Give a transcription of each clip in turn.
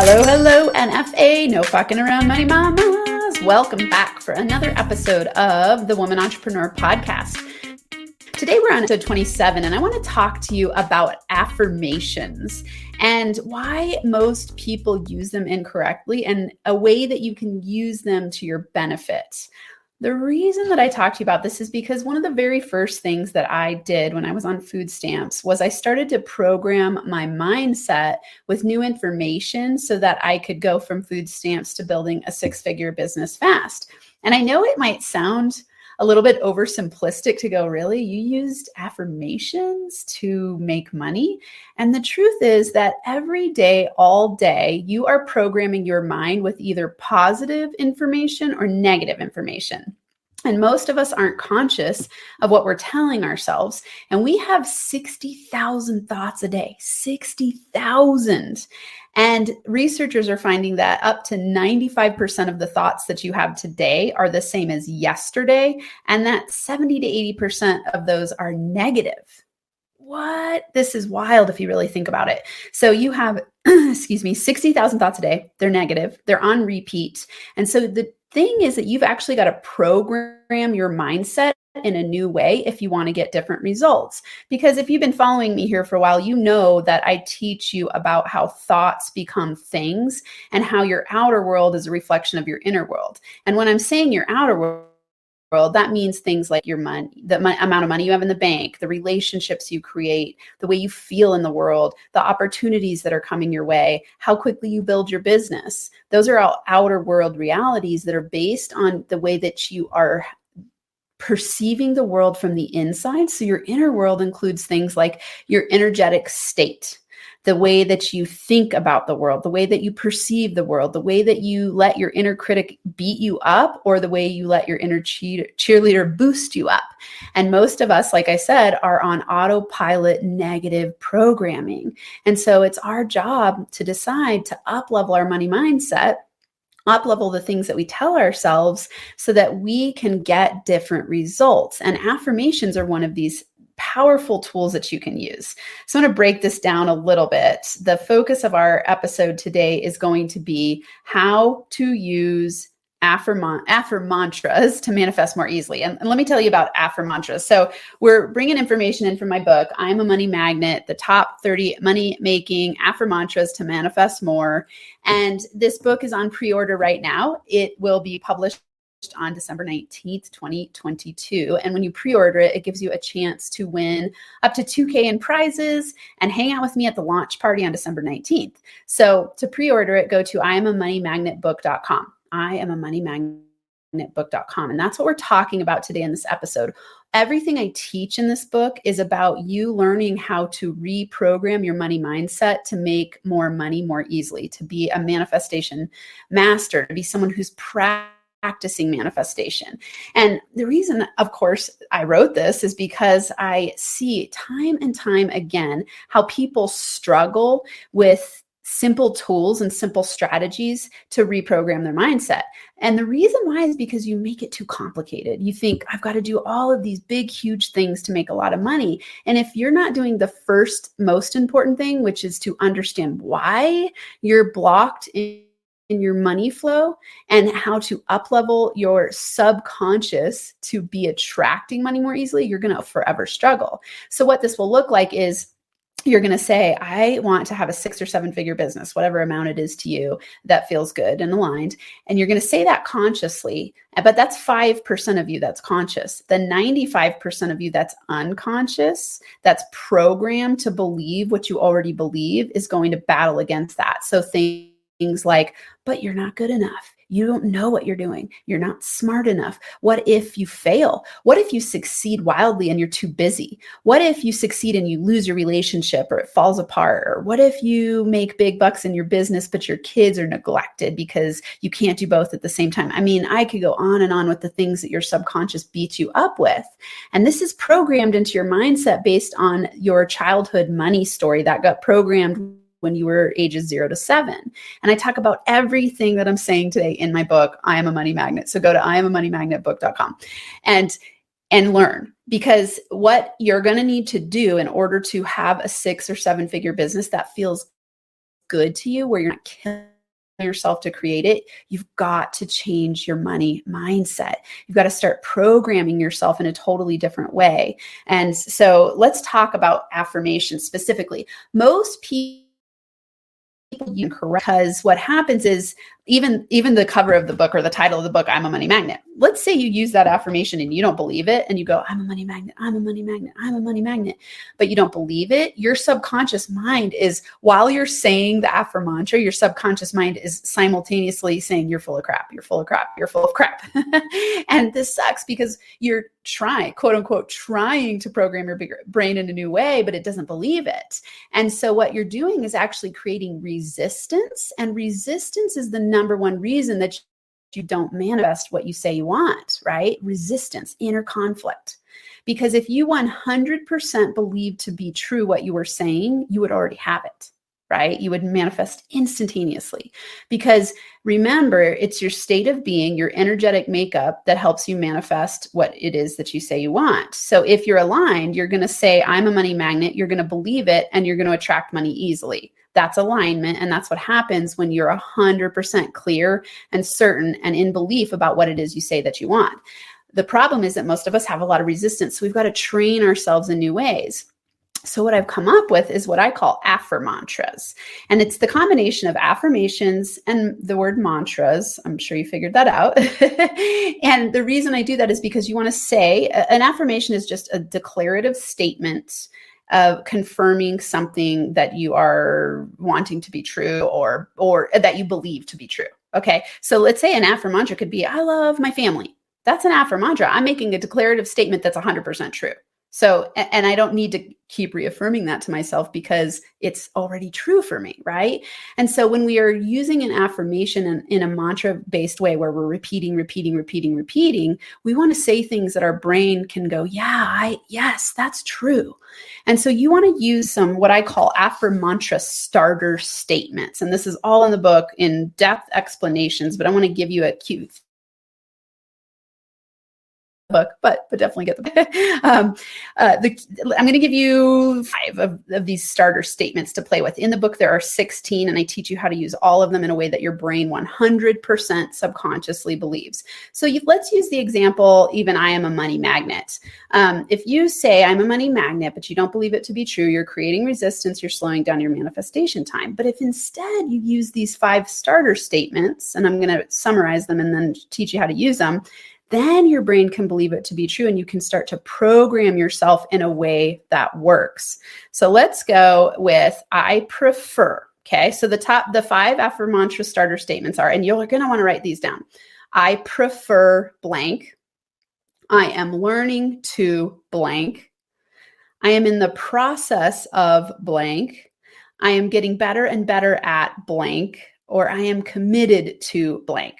Hello, hello, NFA, no fucking around money mamas. Welcome back for another episode of the Woman Entrepreneur Podcast. Today we're on episode 27, and I want to talk to you about affirmations and why most people use them incorrectly and a way that you can use them to your benefit. The reason that I talk to you about this is because one of the very first things that I did when I was on food stamps was I started to program my mindset with new information so that I could go from food stamps to building a six-figure business fast. And I know it might sound a little bit oversimplistic to go, really? You used affirmations to make money? And the truth is that every day, all day, you are programming your mind with either positive information or negative information. And most of us aren't conscious of what we're telling ourselves. And we have 60,000 thoughts a day, 60,000. And researchers are finding that up to 95% of the thoughts that you have today are the same as yesterday, and that 70 to 80% of those are negative. What? This is wild if you really think about it. So you have, 60,000 thoughts a day. They're negative. They're on repeat. And so the thing is that you've actually got to program your mindset in a new way if you want to get different results. Because if you've been following me here for a while, you know that I teach you about how thoughts become things and how your outer world is a reflection of your inner world. And when I'm saying your outer world, that means things like your money, the amount of money you have in the bank, the relationships you create, the way you feel in the world, the opportunities that are coming your way, how quickly you build your business. Those are all outer world realities that are based on the way that you are perceiving the world from the inside. So your inner world includes things like your energetic state, the way that you think about the world, the way that you perceive the world, the way that you let your inner critic beat you up, or the way you let your inner cheerleader boost you up. And most of us, like I said, are on autopilot negative programming. And so it's our job to decide to up-level our money mindset, up-level the things that we tell ourselves so that we can get different results. And affirmations are one of these powerful tools that you can use. So I'm going to break this down a little bit. The focus of our episode today is going to be how to use affirmantras to manifest more easily. And let me tell you about affirmantras. So we're bringing information in from my book, I'm a Money Magnet, the top 30 money-making affirmantras to manifest more. And this book is on pre-order right now. It will be published on December 19th, 2022. And when you pre-order it, it gives you a chance to win up to $2,000 in prizes and hang out with me at the launch party on December 19th. So to pre-order it, go to IamAMoneyMagnetBook.com. IamAMoneyMagnetBook.com. And that's what we're talking about today in this episode. Everything I teach in this book is about you learning how to reprogram your money mindset to make more money more easily, to be a manifestation master, to be someone who's practicing manifestation. And the reason, of course, I wrote this is because I see time and time again how people struggle with simple tools and simple strategies to reprogram their mindset. And the reason why is because you make it too complicated. You think, I've got to do all of these big, huge things to make a lot of money. And if you're not doing the first most important thing, which is to understand why you're blocked in your money flow and how to up-level your subconscious to be attracting money more easily, you're going to forever struggle. So what this will look like is you're going to say, I want to have a 6 or 7 figure business, whatever amount it is to you that feels good and aligned. And you're going to say that consciously, but that's 5% of you that's conscious. The 95% of you that's unconscious, that's programmed to believe what you already believe, is going to battle against that. So things like, but you're not good enough. You don't know what you're doing. You're not smart enough. What if you fail? What if you succeed wildly and you're too busy? What if you succeed and you lose your relationship or it falls apart? Or what if you make big bucks in your business, but your kids are neglected because you can't do both at the same time? I mean, I could go on and on with the things that your subconscious beats you up with. And this is programmed into your mindset based on your childhood money story that got programmed when you were ages 0 to 7. And I talk about everything that I'm saying today in my book, I Am a Money Magnet. So go to IamAMoneyMagnetBook.com and learn, because what you're going to need to do in order to have a 6 or 7 figure business that feels good to you, where you're not killing yourself to create it, you've got to change your money mindset. You've got to start programming yourself in a totally different way. And so let's talk about affirmations specifically. Most people you correct, because what happens is even the cover of the book or the title of the book, I'm a money magnet. Let's say you use that affirmation and you don't believe it, and you go, I'm a money magnet, I'm a money magnet, I'm a money magnet, but you don't believe it. Your subconscious mind is, while you're saying the affirmantra, your subconscious mind is simultaneously saying, you're full of crap, you're full of crap, you're full of crap. And this sucks because you're trying, quote unquote, trying to program your bigger brain in a new way, but it doesn't believe it. And so what you're doing is actually creating resistance, and resistance is the number one reason that you don't manifest what you say you want, right? Resistance, inner conflict. Because if you 100% believe to be true what you were saying, you would already have it, right? You would manifest instantaneously. Because remember, it's your state of being, your energetic makeup that helps you manifest what it is that you say you want. So if you're aligned, you're going to say, I'm a money magnet, you're going to believe it, and you're going to attract money easily. That's alignment. And that's what happens when you're 100% clear and certain and in belief about what it is you say that you want. The problem is that most of us have a lot of resistance. So we've got to train ourselves in new ways. So what I've come up with is what I call affirmantras. And it's the combination of affirmations and the word mantras. I'm sure you figured that out. And the reason I do that is because you want to say, an affirmation is just a declarative statement of confirming something that you are wanting to be true, or that you believe to be true. Okay. So let's say an affirmantra could be, I love my family. That's an affirmantra. I'm making a declarative statement that's 100% true. So, and I don't need to keep reaffirming that to myself because it's already true for me, right? And so when we are using an affirmation in a mantra-based way where we're repeating, we want to say things that our brain can go, yes, that's true. And so you want to use some, what I call Affirmantra starter statements. And this is all in the book in depth explanations, but I want to give you a cute book, but definitely get the book. I'm going to give you 5 of these starter statements to play with. In the book, there are 16, and I teach you how to use all of them in a way that your brain 100% subconsciously believes. So let's use the example, even I am a money magnet. If you say I'm a money magnet, but you don't believe it to be true, you're creating resistance, you're slowing down your manifestation time. But if instead you use these 5 starter statements, and I'm going to summarize them and then teach you how to use them, then your brain can believe it to be true, and you can start to program yourself in a way that works. So let's go with I prefer. Okay. So the 5 Affirmantra starter statements are, and you're going to want to write these down. I prefer blank. I am learning to blank. I am in the process of blank. I am getting better and better at blank, or I am committed to blank.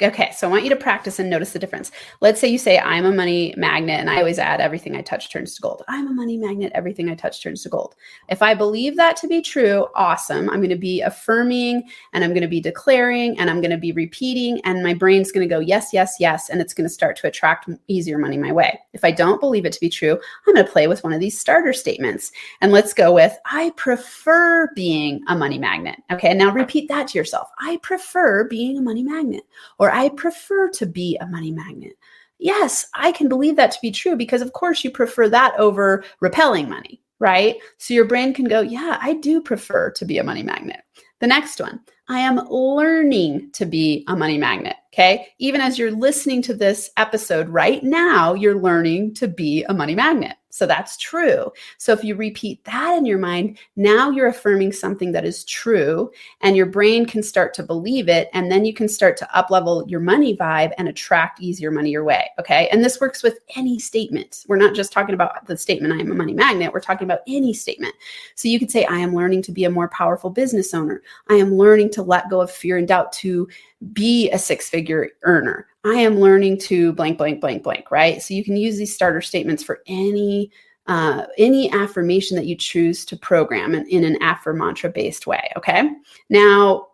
Okay, so I want you to practice and notice the difference. Let's say you say, I'm a money magnet, and I always add everything I touch turns to gold. I'm a money magnet, everything I touch turns to gold. If I believe that to be true, awesome. I'm going to be affirming, and I'm going to be declaring, and I'm going to be repeating, and my brain's going to go, yes, yes, yes, and it's going to start to attract easier money my way. If I don't believe it to be true, I'm going to play with one of these starter statements. And let's go with, I prefer being a money magnet. Okay, now repeat that to yourself. I prefer being a money magnet. Or I prefer to be a money magnet. Yes, I can believe that to be true because, of course, you prefer that over repelling money, right? So your brain can go, yeah, I do prefer to be a money magnet. The next one, I am learning to be a money magnet. Okay. Even as you're listening to this episode right now, you're learning to be a money magnet. So that's true. So if you repeat that in your mind, now you're affirming something that is true, and your brain can start to believe it. And then you can start to up-level your money vibe and attract easier money your way. Okay. And this works with any statement. We're not just talking about the statement, I am a money magnet. We're talking about any statement. So you could say, I am learning to be a more powerful business owner. I am learning to let go of fear and doubt to be a 6-figure earner. I am learning to blank, blank, blank, blank, right? So you can use these starter statements for any affirmation that you choose to program in an Affirmantra based way. Okay. Now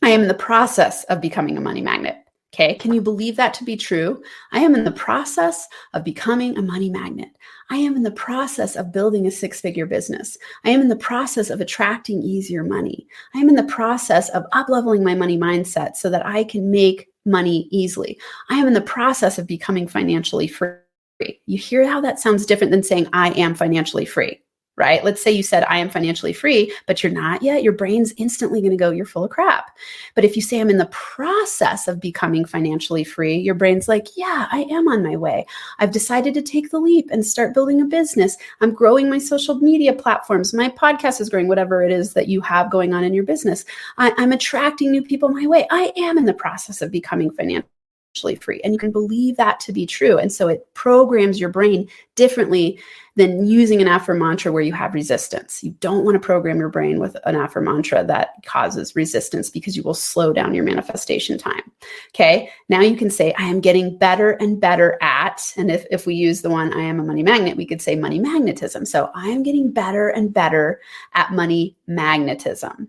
I am in the process of becoming a money magnet. Okay, can you believe that to be true? I am in the process of becoming a money magnet. I am in the process of building a six-figure business. I am in the process of attracting easier money. I am in the process of up-leveling my money mindset so that I can make money easily. I am in the process of becoming financially free. You hear how that sounds different than saying I am financially free, right? Let's say you said I am financially free, but you're not yet. Your brain's instantly going to go, you're full of crap. But if you say I'm in the process of becoming financially free, your brain's like, yeah, I am on my way. I've decided to take the leap and start building a business. I'm growing my social media platforms. My podcast is growing, whatever it is that you have going on in your business. I'm attracting new people my way. I am in the process of becoming financially free. And you can believe that to be true. And so it programs your brain differently than using an affirmantra where you have resistance. You don't want to program your brain with an affirmantra that causes resistance because you will slow down your manifestation time. Okay. Now you can say, I am getting better and better at, and if we use the one, I am a money magnet, we could say money magnetism. So I am getting better and better at money magnetism.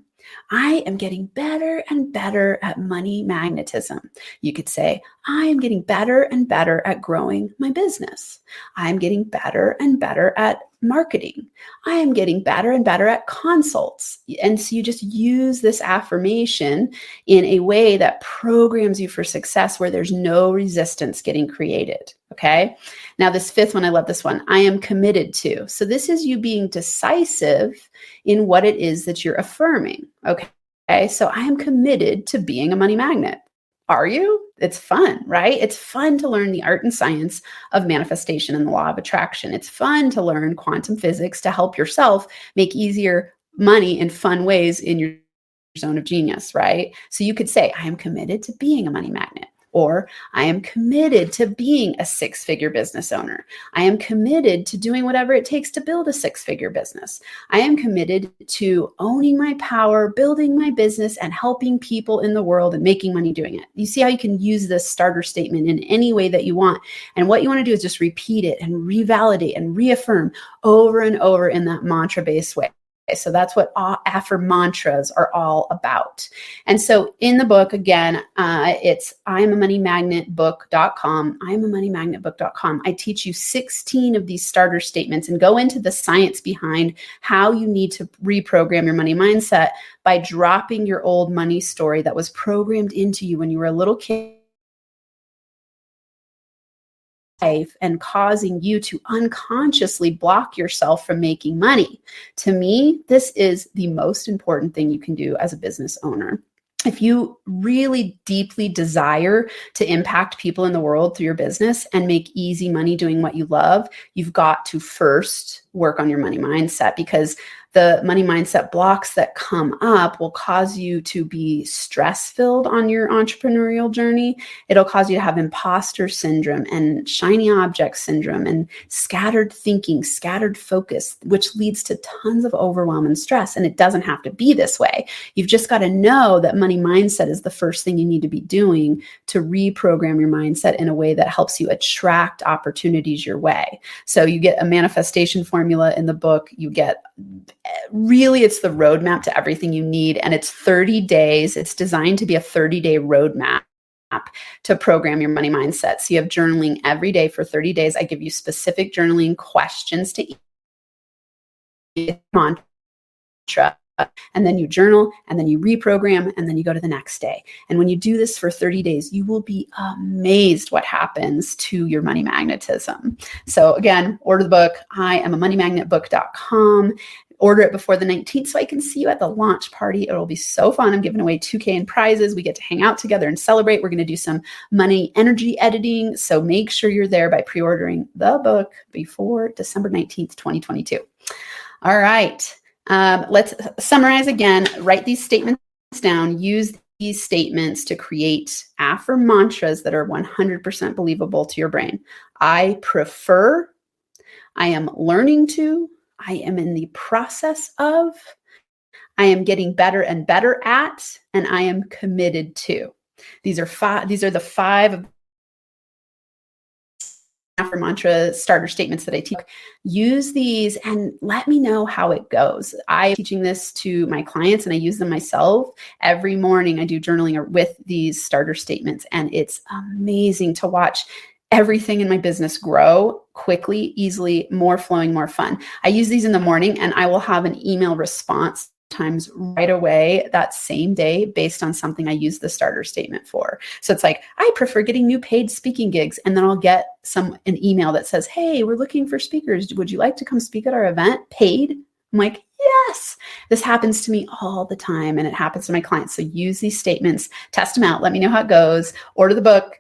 I am getting better and better at money magnetism. You could say, I am getting better and better at growing my business. I'm getting better and better at marketing. I am getting better and better at consults. And so you just use this affirmation in a way that programs you for success where there's no resistance getting created. Okay. Now, this fifth one, I love this one. I am committed to. So this is you being decisive in what it is that you're affirming. Okay. So I am committed to being a money magnet. Are you? It's fun, right? It's fun to learn the art and science of manifestation and the law of attraction. It's fun to learn quantum physics to help yourself make easier money in fun ways in your zone of genius, right? So you could say, I am committed to being a money magnet. Or I am committed to being a six-figure business owner. I am committed to doing whatever it takes to build a six-figure business. I am committed to owning my power, building my business, and helping people in the world and making money doing it. You see how you can use this starter statement in any way that you want. And what you want to do is just repeat it and revalidate and reaffirm over and over in that mantra-based way. So that's what affirmantras are all about. And so in the book, again, it's iamamoneymagnetbook.com. iamamoneymagnetbook.com. I teach you 16 of these starter statements and go into the science behind how you need to reprogram your money mindset by dropping your old money story that was programmed into you when you were a little kid and causing you to unconsciously block yourself from making money. To me, this is the most important thing you can do as a business owner. If you really deeply desire to impact people in the world through your business and make easy money doing what you love, you've got to first work on your money mindset, because the money mindset blocks that come up will cause you to be stress-filled on your entrepreneurial journey. It'll cause you to have imposter syndrome and shiny object syndrome and scattered thinking, scattered focus, which leads to tons of overwhelm and stress. And it doesn't have to be this way. You've just got to know that money mindset is the first thing you need to be doing to reprogram your mindset in a way that helps you attract opportunities your way. So you get a manifestation formula in the book. You get really, it's the roadmap to everything you need. And it's 30 days. It's designed to be a 30-day roadmap to program your money mindset. So you have journaling every day for 30 days. I give you specific journaling questions to each mantra. And then you journal, and then you reprogram, and then you go to the next day. And when you do this for 30 days, you will be amazed what happens to your money magnetism. So again, order the book. I am a moneymagnetbook.com. Order it before the 19th so I can see you at the launch party. It will be so fun. I'm giving away $2,000 in prizes. We get to hang out together and celebrate. We're going to do some money energy editing. So make sure you're there by pre-ordering the book before December 19th, 2022. All right. Let's summarize again. Write these statements down. Use these statements to create affirmantras that are 100% believable to your brain. I prefer, I am learning to, I am in the process of, I am getting better and better at, and I am committed to. These are the five Affirmantra starter statements that I teach. Use these and let me know how it goes. I'm teaching this to my clients and I use them myself. Every morning I do journaling with these starter statements, and it's amazing to watch everything in my business grow quickly, easily, more flowing, more fun. I use these in the morning and I will have an email response times right away that same day based on something I use the starter statement for. So it's like, I prefer getting new paid speaking gigs. And then I'll get an email that says, hey, we're looking for speakers. Would you like to come speak at our event paid? I'm like, yes, this happens to me all the time. And it happens to my clients. So use these statements, test them out. Let me know how it goes. Order the book.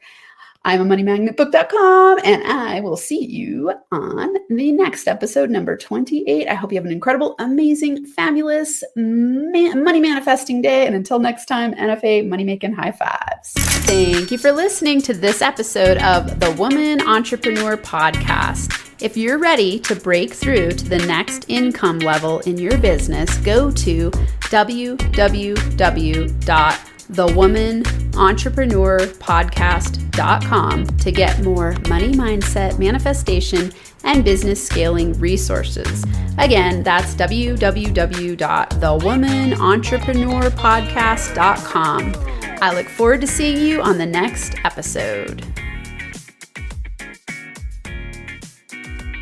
I'm a moneymagnetbook.com, and I will see you on the next episode, number 28. I hope you have an incredible, amazing, fabulous money manifesting day. And until next time, NFA money making high fives. Thank you for listening to this episode of the Woman Entrepreneur Podcast. If you're ready to break through to the next income level in your business, go to www.thewomanentrepreneurpodcast.com to get more money mindset, manifestation, and business scaling resources. Again, that's www.thewomanentrepreneurpodcast.com. I look forward to seeing you on the next episode.